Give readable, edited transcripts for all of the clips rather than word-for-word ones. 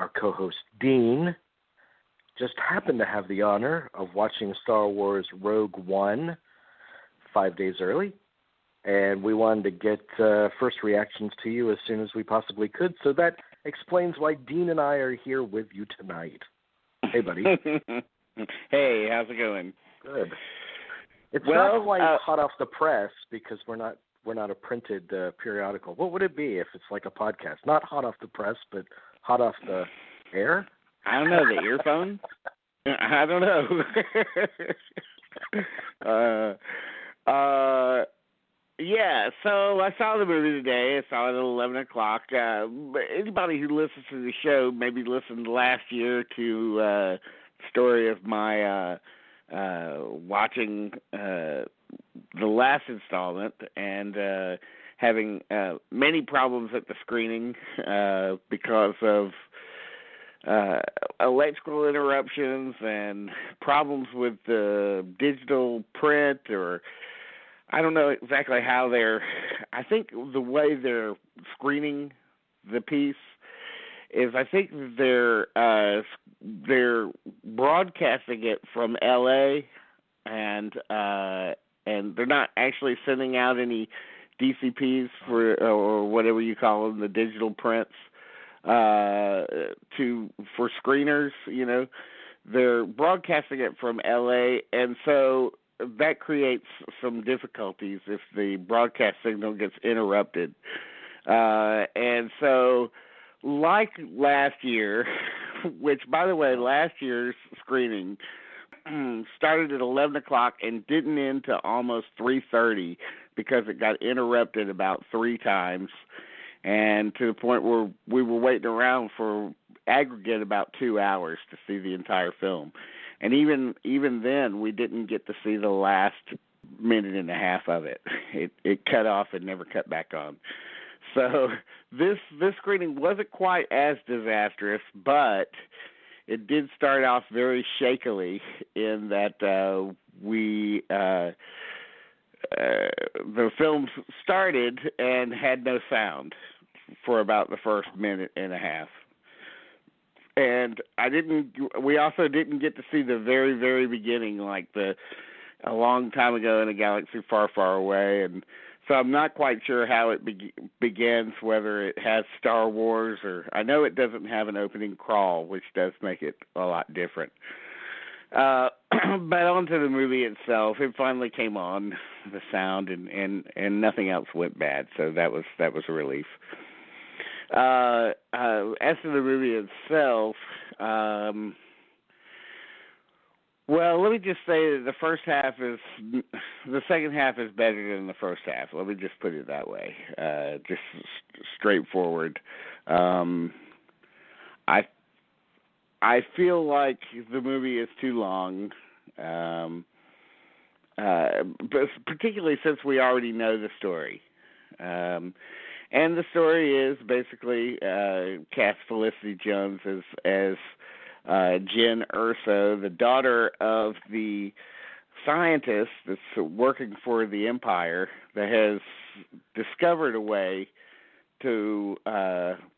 Our co-host Dean just happened to have the honor of watching Star Wars Rogue One 5 days early, and we wanted to get first reactions to you as soon as we possibly could, so that explains why Dean and I are here with you tonight. Hey, buddy. Hey, how's it going? Good. It's not quite hot off the press because we're not a printed periodical. What would it be if it's like a podcast? Not hot off the press, but hot off the air? I don't know, the earphone? I don't know. Yeah, so I saw the movie today. I saw it at 11 o'clock. Anybody who listens to the show maybe listened last year to the story of my watching the last installment and having many problems at the screening because of electrical interruptions and problems with the digital print, or I don't know exactly how I think the way they're screening the piece is I think they're broadcasting it from L.A. and they're not actually sending out any DCPs or whatever you call them, the digital prints for screeners. You know, they're broadcasting it from L.A. and so that creates some difficulties if the broadcast signal gets interrupted. And so, like last year, which, by the way, last year's screening started at 11 o'clock and didn't end till almost 3:30 because it got interrupted about 3 times, and to the point where we were waiting around for aggregate about 2 hours to see the entire film. And even then, we didn't get to see the last minute and a half of it. It cut off and never cut back on. So this screening wasn't quite as disastrous, but it did start off very shakily in that the film started and had no sound for about the first minute and a half. And we also didn't get to see the very, very beginning, like a long time ago in a galaxy far, far away. And so I'm not quite sure how it begins, whether it has Star Wars or I know it doesn't have an opening crawl, which does make it a lot different. But onto the movie itself, it finally came on, the sound, and nothing else went bad. So that was a relief. As to the movie itself, well, let me just say that the second half is better than the first half. Let me just put it that way, just straightforward. I feel like the movie is too long, but particularly since we already know the story. And the story is basically cast Felicity Jones as Jyn Erso, the daughter of the scientist that's working for the Empire that has discovered a way to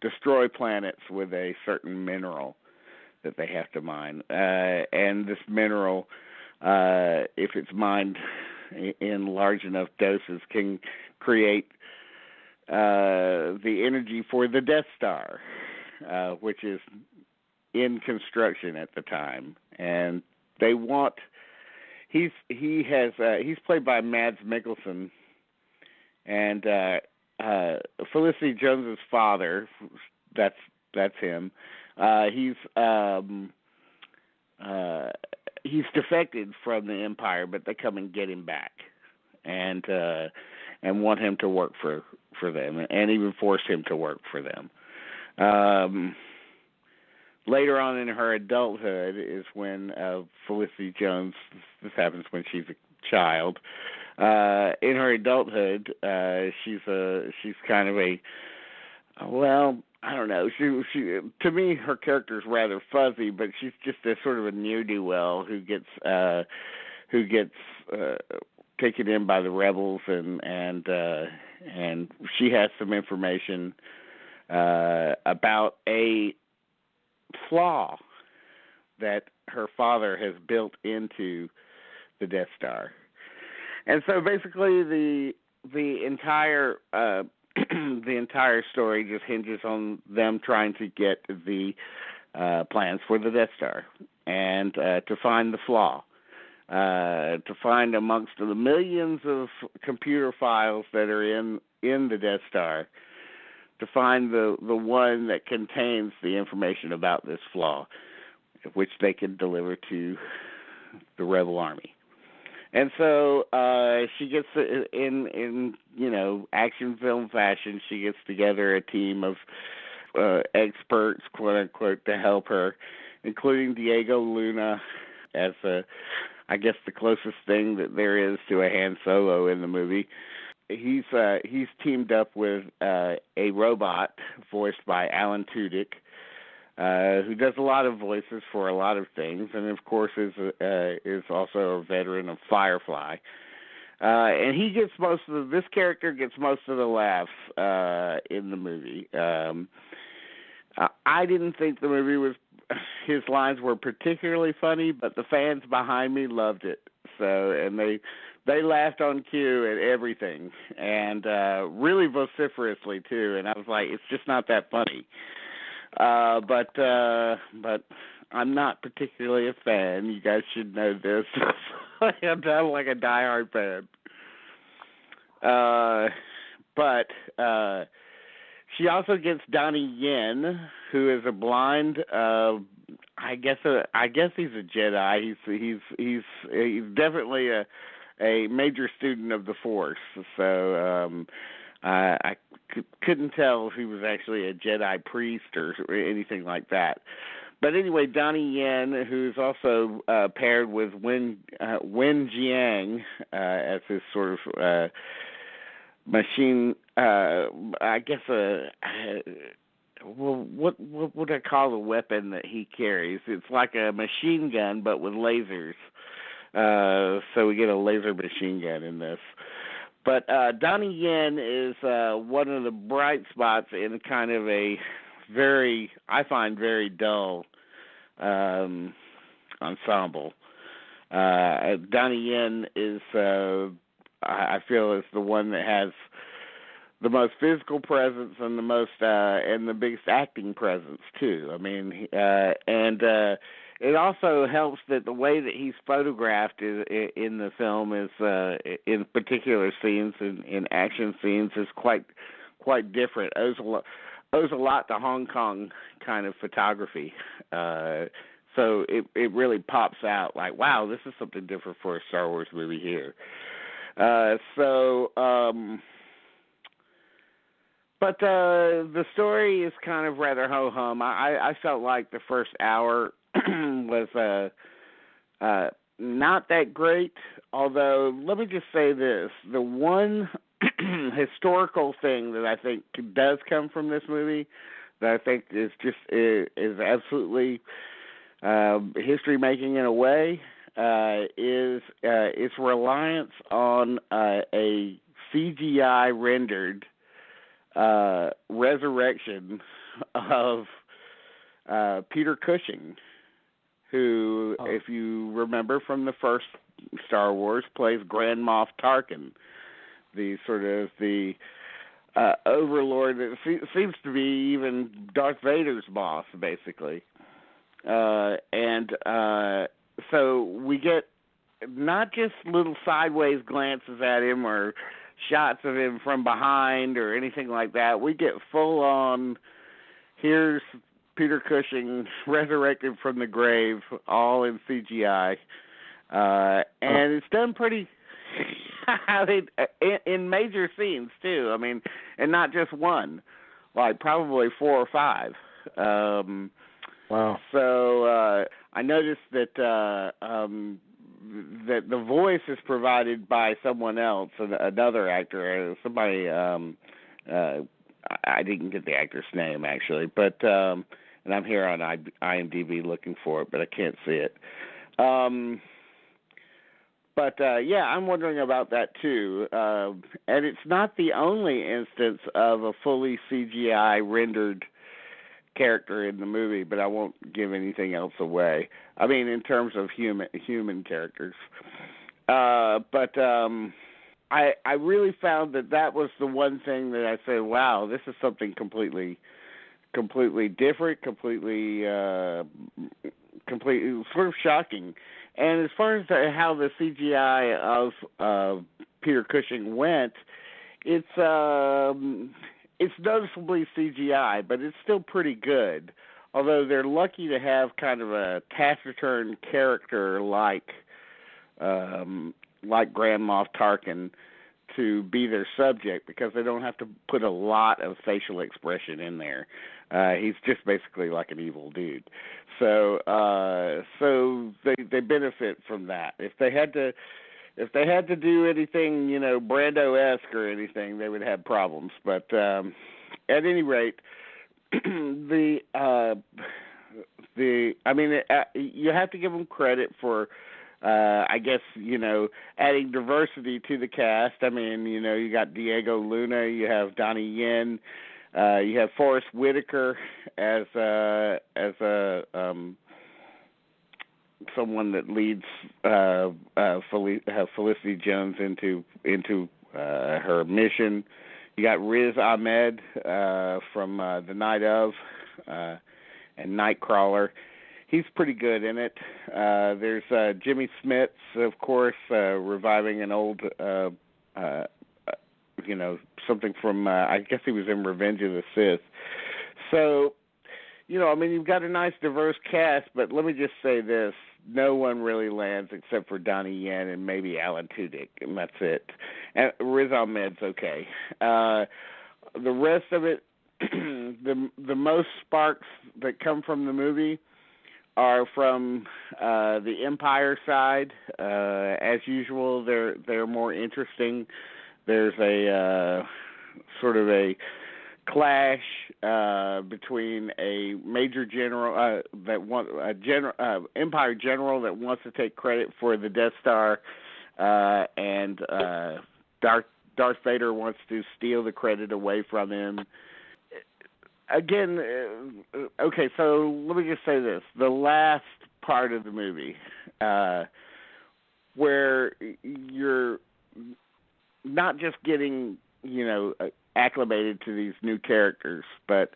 destroy planets with a certain mineral that they have to mine. And this mineral, if it's mined in large enough doses, can create the energy for the Death Star, which is in construction at the time, and they want. He's played by Mads Mikkelsen, and Felicity Jones's father. That's him. He's defected from the Empire, but they come and get him back, and want him to work for them, and even force him to work for them. Later on in her adulthood is when Felicity Jones, this happens when she's a child, in her adulthood, she's kind of I don't know. She to me, her character's rather fuzzy, but she's just a sort of a ne'er-do-well who gets taken in by the rebels, and she has some information about a flaw that her father has built into the Death Star. And so basically the entire the entire story just hinges on them trying to get the plans for the Death Star and to find the flaw, to find amongst the millions of computer files that are in the Death Star, to find the one that contains the information about this flaw, which they can deliver to the Rebel Army. And so she gets in action film fashion. She gets together a team of experts, quote unquote, to help her, including Diego Luna as I guess the closest thing that there is to a Han Solo in the movie. He's teamed up with a robot voiced by Alan Tudyk, who does a lot of voices for a lot of things, and of course is also a veteran of Firefly. And this character gets most of the laughs in the movie. I didn't think the movie his lines were particularly funny, but the fans behind me loved it. And they laughed on cue at everything, and really vociferously too. And I was like, it's just not that funny. But I'm not particularly a fan. You guys should know this. I'm not like a diehard fan. But she also gets Donnie Yen, who is a blind. I guess he's a Jedi. He's definitely a major student of the Force. So I couldn't tell if he was actually a Jedi priest or anything like that. But anyway, Donnie Yen, who's also paired with Wen Jiang as his sort of machine, I guess what would I call the weapon that he carries? It's like a machine gun, but with lasers. So we get a laser machine gun in this. But Donnie Yen is one of the bright spots in kind of a I find very dull ensemble. Donnie Yen is, I feel, is the one that has the most physical presence and the most and the biggest acting presence too. I mean, it also helps that the way that he's photographed in the film is, in particular scenes, in action scenes, is quite different. Owes a lot to Hong Kong kind of photography. So it really pops out like, wow, this is something different for a Star Wars movie here. But the story is kind of rather ho-hum. I felt like the first hour was not that great, although let me just say this. The one historical thing that I think does come from this movie that I think is absolutely history-making in a way is its reliance on a CGI-rendered resurrection of Peter Cushing, who, if you remember from the first Star Wars, plays Grand Moff Tarkin, the sort of the overlord that seems to be even Darth Vader's boss, basically. So we get not just little sideways glances at him or shots of him from behind or anything like that. We get full on, here's Peter Cushing resurrected from the grave, all in CGI. And it's done pretty in major scenes too. I mean, and not just one, like probably 4 or 5. Wow. So I noticed that that the voice is provided by someone else, another actor, somebody. I didn't get the actor's name actually, but and I'm here on IMDb looking for it, but I can't see it. But yeah, I'm wondering about that too. And it's not the only instance of a fully CGI rendered character in the movie, but I won't give anything else away. I mean, in terms of human characters. But I really found that was the one thing that I said, wow, this is something completely different, completely sort of shocking. And as far as how the CGI of Peter Cushing went, it's noticeably CGI, but it's still pretty good. Although they're lucky to have kind of a taciturn character like Grand Moff Tarkin to be their subject, because they don't have to put a lot of facial expression in there. He's just basically like an evil dude. So they benefit from that. If they had to do anything, Brando-esque or anything, they would have problems. But at any rate, you have to give them credit for, I guess, adding diversity to the cast. I mean, you got Diego Luna, you have Donnie Yen, you have Forrest Whitaker as someone that leads Felicity Jones into her mission. You got Riz Ahmed from The Night Of and Nightcrawler. He's pretty good in it. There's Jimmy Smits, of course, reviving an old, something from, I guess he was in Revenge of the Sith. So, you've got a nice diverse cast, but let me just say this. No one really lands except for Donnie Yen and maybe Alan Tudyk, and that's it. And Riz Ahmed's okay. The rest of it, the most sparks that come from the movie are from the Empire side. As usual, they're more interesting. There's a sort of a clash between a major general Empire general that wants to take credit for the Death Star, and Darth Vader wants to steal the credit away from him. Again, okay, so let me just say this. The last part of the movie, where you're not just getting, acclimated to these new characters, but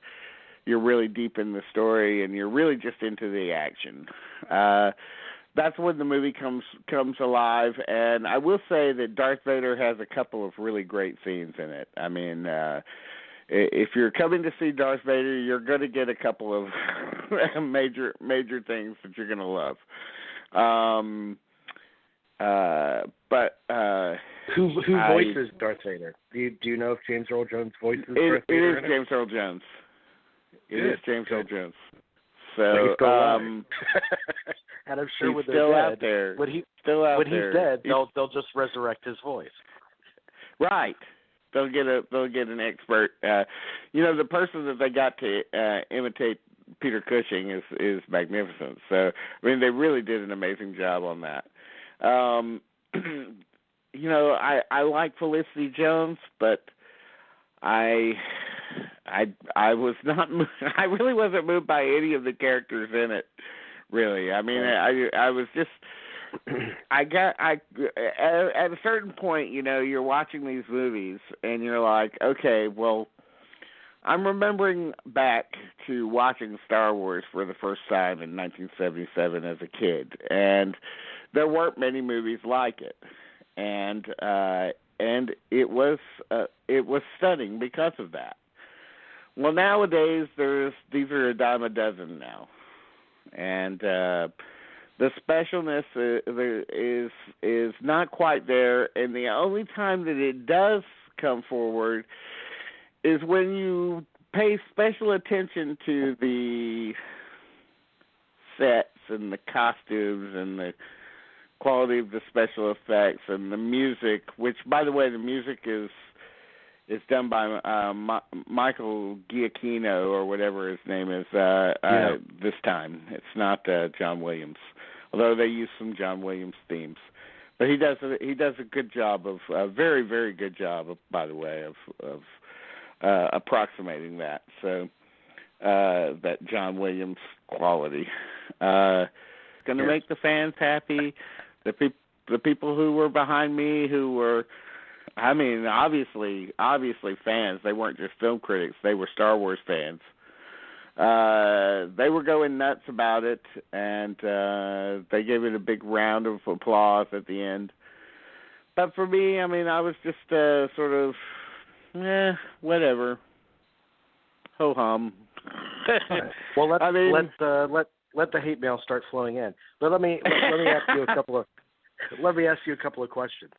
you're really deep in the story and you're really just into the action. That's when the movie comes alive, and I will say that Darth Vader has a couple of really great scenes in it. I mean, if you're coming to see Darth Vader, you're going to get a couple of major things that you're going to love. Who voices Darth Vader? Do you know if James Earl Jones voices Darth Vader? It is James Earl Jones. It is James Earl Jones. So he's still alive. And I'm sure he's still out there. When he's dead, they'll just resurrect his voice. Right. They'll get an expert. The person that they got to imitate Peter Cushing is magnificent. So I mean, they really did an amazing job on that. I like Felicity Jones, but I was not. I really wasn't moved by any of the characters in it. Really, I mean, I was just. At a certain point, you're watching these movies and you're like, okay, well, I'm remembering back to watching Star Wars for the first time in 1977 as a kid, and there weren't many movies like it, and it was stunning because of that. Well, nowadays these are a dime a dozen now, and the specialness is not quite there, and the only time that it does come forward is when you pay special attention to the sets and the costumes and the quality of the special effects and the music, which, by the way, the music is done by Michael Giacchino or whatever his name is this time. It's not John Williams, although they use some John Williams themes. But he does a good job of a very, very good job, by the way, of approximating that. So that John Williams quality. Going to make the fans happy. The people who were behind me, who were, I mean, obviously fans. They weren't just film critics. They were Star Wars fans. They were going nuts about it, and they gave it a big round of applause at the end. But for me, I mean, I was just sort of, whatever, ho hum. Well, let the hate mail start flowing in. But let me ask you a couple of questions.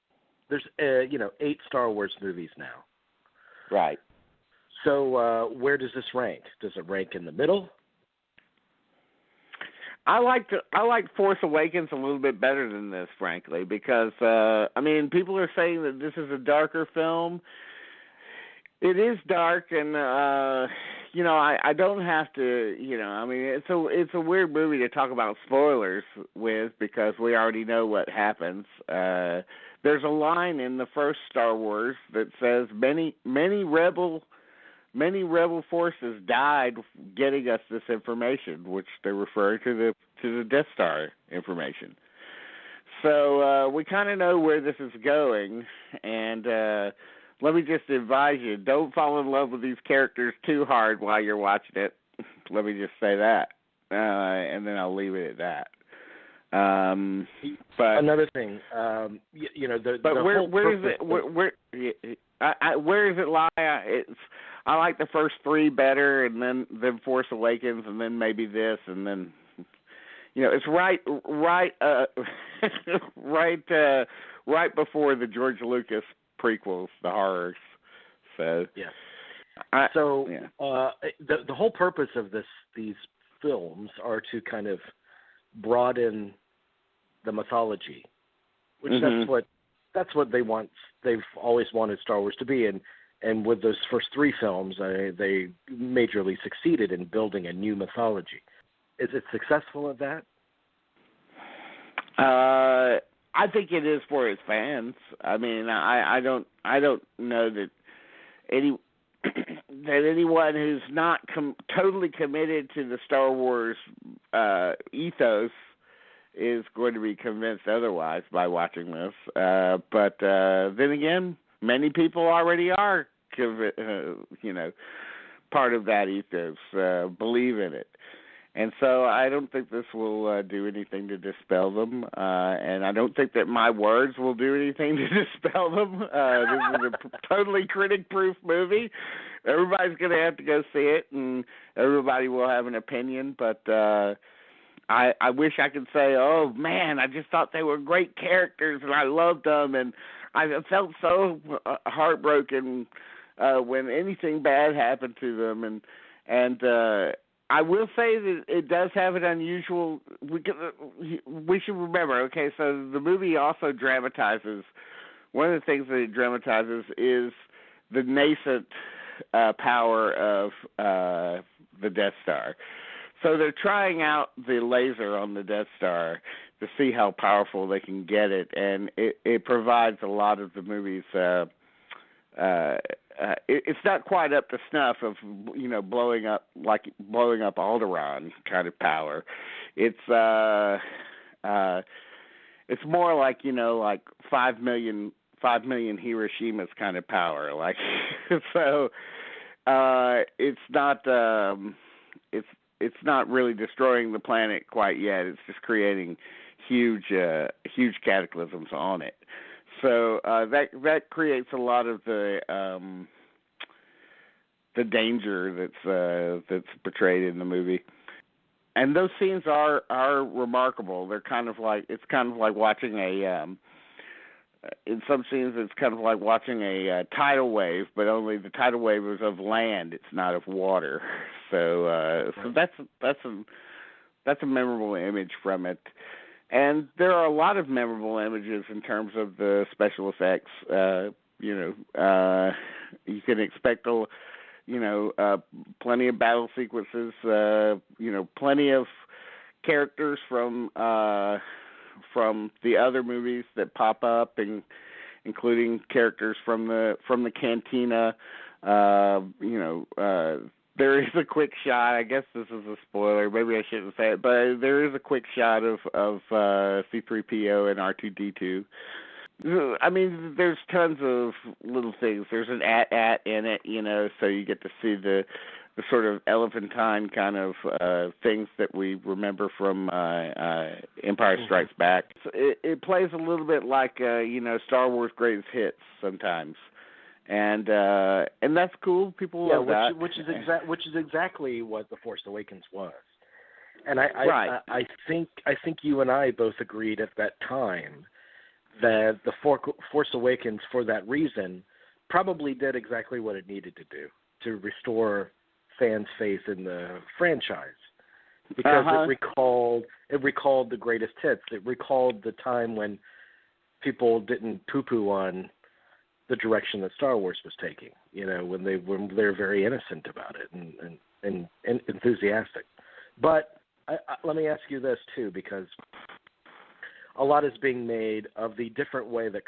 There's 8 Star Wars movies now. Right. So where does this rank? Does it rank in the middle? I like Force Awakens a little bit better than this, frankly, because I mean, people are saying that this is a darker film. It is dark, and I don't have to, I mean, it's a weird movie to talk about spoilers with because we already know what happens. There's a line in the first Star Wars that says many rebel forces died getting us this information, which they're referring to the Death Star information. So we kind of know where this is going, and let me just advise you, don't fall in love with these characters too hard while you're watching it. Let me just say that, and then I'll leave it at that. But another thing, where does it lie? I like the first 3 better, and then Force Awakens, and then maybe this, and then it's right before the George Lucas prequels, the horrors. So yeah. The whole purpose of these films are to kind of broaden the mythology, which that's what they want. They've always wanted Star Wars to be, and with those first 3 films, they majorly succeeded in building a new mythology. Is it successful at that? I think it is for its fans. I mean, I don't know that anyone who's not totally committed to the Star Wars ethos is going to be convinced otherwise by watching this. But then again, many people already are, part of that ethos, believe in it. And so I don't think this will do anything to dispel them, and I don't think that my words will do anything to dispel them. This is a totally critic-proof movie. Everybody's going to have to go see it, and everybody will have an opinion, but I wish I could say, oh, man, I just thought they were great characters, and I loved them, and I felt so heartbroken when anything bad happened to them, and I will say that it does have an unusual. We should remember. Okay, so the movie also dramatizes. One of the things that it dramatizes is the nascent power of the Death Star. So they're trying out the laser on the Death Star to see how powerful they can get it, and it provides a lot of the movie's. It's not quite up to snuff of blowing up Alderaan kind of power. It's more like like 5 million Hiroshimas kind of power. Like so, it's not really destroying the planet quite yet. It's just creating huge cataclysms on it. So that creates a lot of the danger that's portrayed in the movie, and those scenes are remarkable. They're kind of like watching in some scenes it's kind of like watching a tidal wave, but only the tidal wave is of land. It's not of water. So that's a memorable image from it. And there are a lot of memorable images in terms of the special effects. You can expect plenty of battle sequences. Plenty of characters from the other movies that pop up, including characters from the cantina. there is a quick shot. I guess this is a spoiler. Maybe I shouldn't say it, but there is a quick shot of C-3PO and R2-D2. I mean, there's tons of little things. There's an at in it, so you get to see the sort of elephantine kind of things that we remember from Empire Strikes Back. So it plays a little bit like Star Wars Greatest Hits sometimes, and that's cool. People love that. Which is exactly what The Force Awakens was. And I think you and I both agreed at that time that The Force Awakens, for that reason, probably did exactly what it needed to do to restore fans' faith in the franchise, because it recalled the greatest hits. It recalled the time when people didn't poo-poo on the direction that Star Wars was taking. When they're very innocent about it and enthusiastic. But let me ask you this too, because a lot is being made of the different way that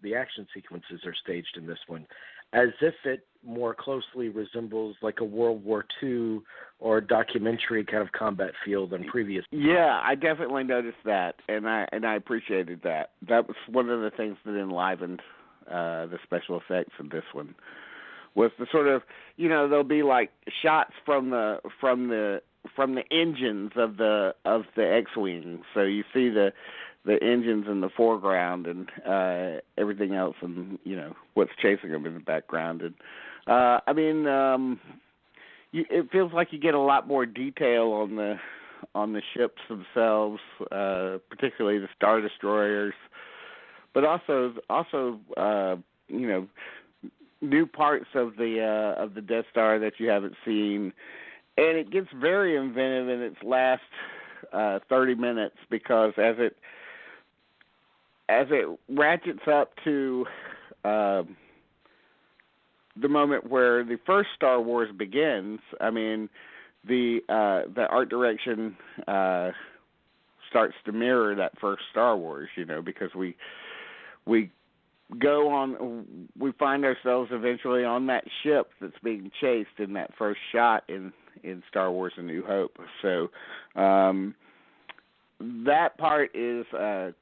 the action sequences are staged in this one, as if it more closely resembles like a World War II or a documentary kind of combat feel than previous. Yeah, I definitely noticed that, and I appreciated that. That was one of the things that enlivened the special effects of this one, was the sort of, there'll be like shots from the engines of the X-Wing, so you see the engines in the foreground and everything else, and what's chasing them in the background. And it feels like you get a lot more detail on the ships themselves, particularly the Star Destroyers, but also new parts of the Death Star that you haven't seen, and it gets very inventive in its last 30 minutes, because as it ratchets up to the moment where the first Star Wars begins, the art direction starts to mirror that first Star Wars, because we find ourselves eventually on that ship that's being chased in that first shot in Star Wars: A New Hope. So that part is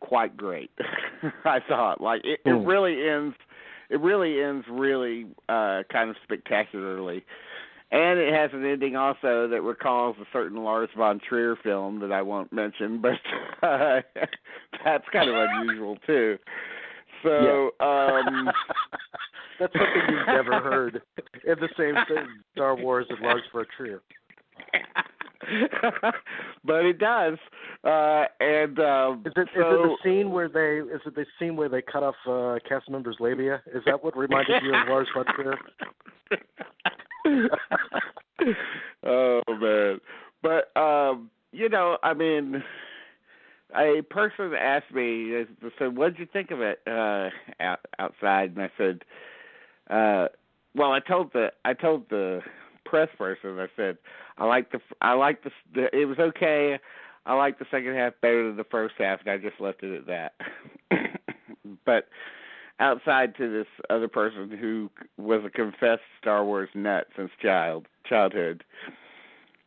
quite great. I thought, like, it really ends. It really ends kind of spectacularly, and it has an ending also that recalls a certain Lars von Trier film that I won't mention, but that's kind of unusual too. So that's something you've never heard in the same thing, Star Wars and Lars von Trier. But it does, and is it the scene where they cut off cast members' labia? Is that what reminded you of Lars von Trier? Oh man! But a person asked me, they said, "What did you think of it outside?" And I said, "Well, I told the press person, I said, I like the it was okay. I like the second half better than the first half, and I just left it at that." But outside to this other person who was a confessed Star Wars nut since childhood,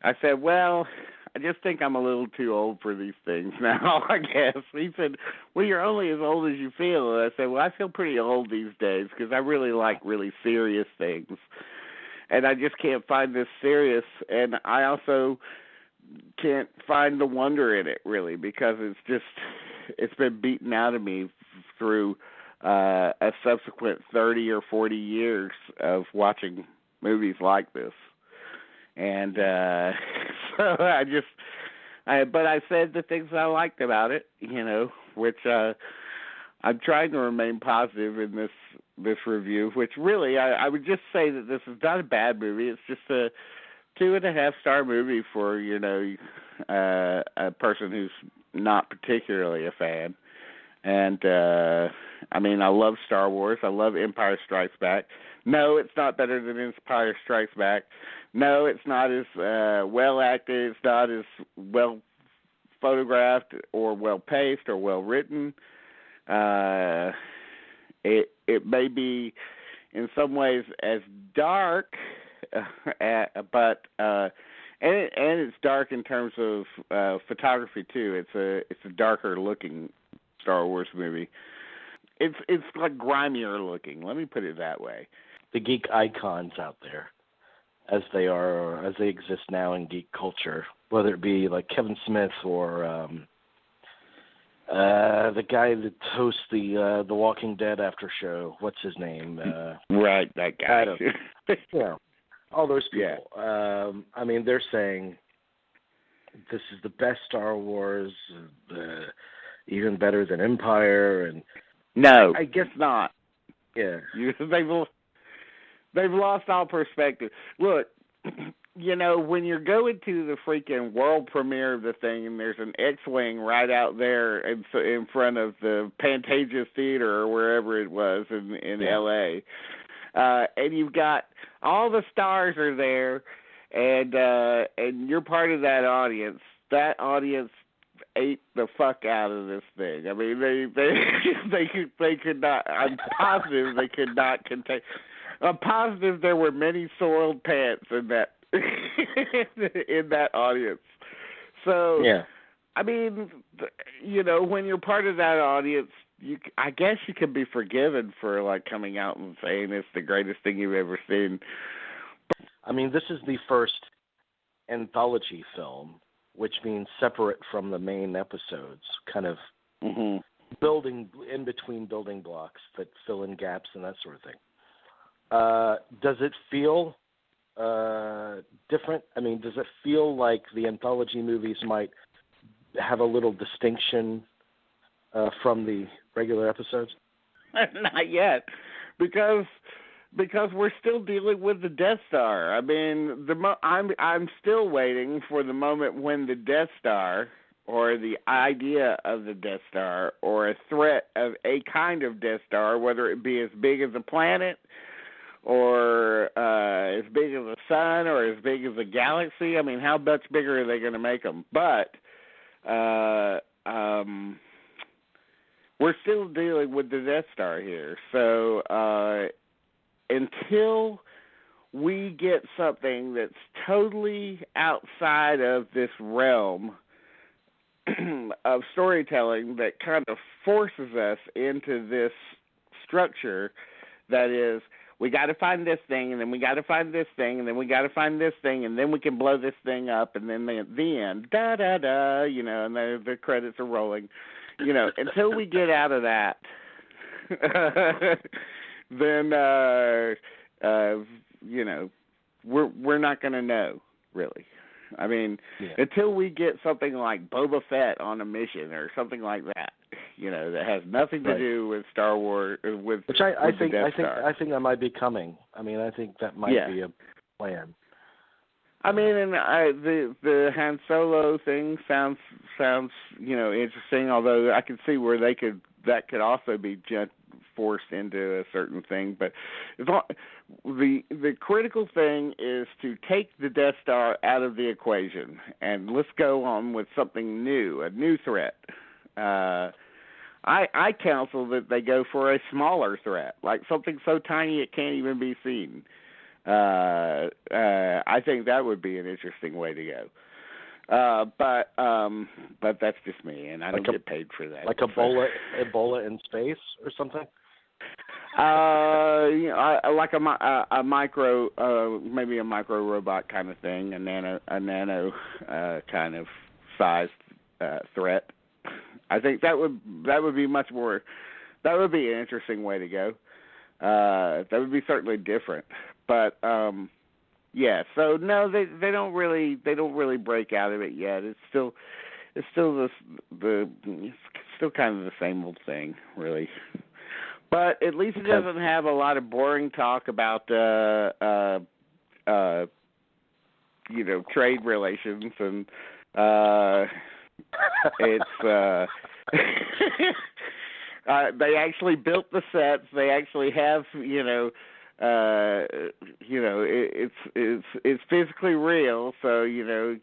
I said, "Well, I just think I'm a little too old for these things now, I guess." He said, "Well, you're only as old as you feel." And I said, "Well, I feel pretty old these days because I really like really serious things. And I just can't find this serious, and I also can't find the wonder in it, really, because it's been beaten out of me through a subsequent 30 or 40 years of watching movies like this." And so but I said the things I liked about it, which I'm trying to remain positive in this review, which really I would just say that this is not a bad movie. It's just a 2.5-star movie for a person who's not particularly a fan. And I love Star Wars. I love Empire Strikes Back. No, it's not better than Empire Strikes Back. No, it's not as well acted. It's not as well photographed or well paced or well written. It may be in some ways as dark and it's dark in terms of photography too. It's a darker looking Star Wars movie. It's like grimier looking. Let me put it that way. The geek icons out there, as they are, or as they exist now in geek culture, whether it be like Kevin Smith or the guy that hosts the Walking Dead after show. What's his name? Right, that guy. All those people. Yeah. I mean, they're saying this is the best Star Wars, even better than Empire, and no, I guess not. Yeah, they've lost all perspective. Look, when you're going to the freaking world premiere of the thing, and there's an X-wing right out there in front of the Pantages Theater or wherever it was in L.A., and you've got all the stars are there, and you're part of that audience. That audience ate the fuck out of this thing. I mean, they could not. I'm positive they could not contain. I'm positive there were many soiled pants in that in that audience. So, yeah. I mean, when you're part of that audience, I guess you can be forgiven for like coming out and saying it's the greatest thing you've ever seen. I mean, this is the first anthology film, which means separate from the main episodes, kind of building in between building blocks that fill in gaps and that sort of thing. Does it feel different? I mean, does it feel like the anthology movies might have a little distinction from the regular episodes? Not yet, because we're still dealing with the Death Star. I mean, I'm still waiting for the moment when the Death Star, or the idea of the Death Star, or a threat of a kind of Death Star, whether it be as big as a planet, or as big as the sun, or as big as a galaxy. I mean, how much bigger are they going to make them? But we're still dealing with the Death Star here. So until we get something that's totally outside of this realm of storytelling that kind of forces us into this structure that is, we got to find this thing, and then we got to find this thing, and then we got to find this thing, and then we can blow this thing up, and then at the end, da-da-da, and the credits are rolling. Until we get out of that, then, we're not going to know, really. I mean, until we get something like Boba Fett on a mission or something like that, that has nothing to do with Star Wars, which I think that might be coming. I mean, I think that might be a plan. I mean, and the Han Solo thing sounds interesting. Although I can see where that could also be forced into a certain thing. But the critical thing is to take the Death Star out of the equation and let's go on with something new, a new threat. I counsel that they go for a smaller threat, like something so tiny it can't even be seen. I think that would be an interesting way to go. But that's just me, and I don't get paid for that. Like Ebola in space or something? Like a micro, maybe a micro robot kind of thing, a nano kind of sized threat. I think that would be much more. That would be an interesting way to go. That would be certainly different. But so no, they don't really break out of it yet. It's still kind of the same old thing, really. But at least it doesn't have a lot of boring talk about trade relations, and it's they actually built the sets. They actually have it's physically real, so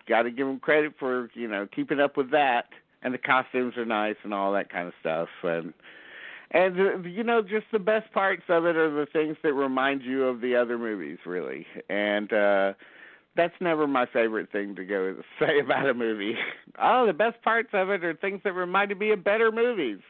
got to give them credit for keeping up with that. And the costumes are nice and all that kind of stuff. And, just the best parts of it are the things that remind you of the other movies, really. And that's never my favorite thing to go say about a movie. Oh, the best parts of it are things that reminded me of better movies.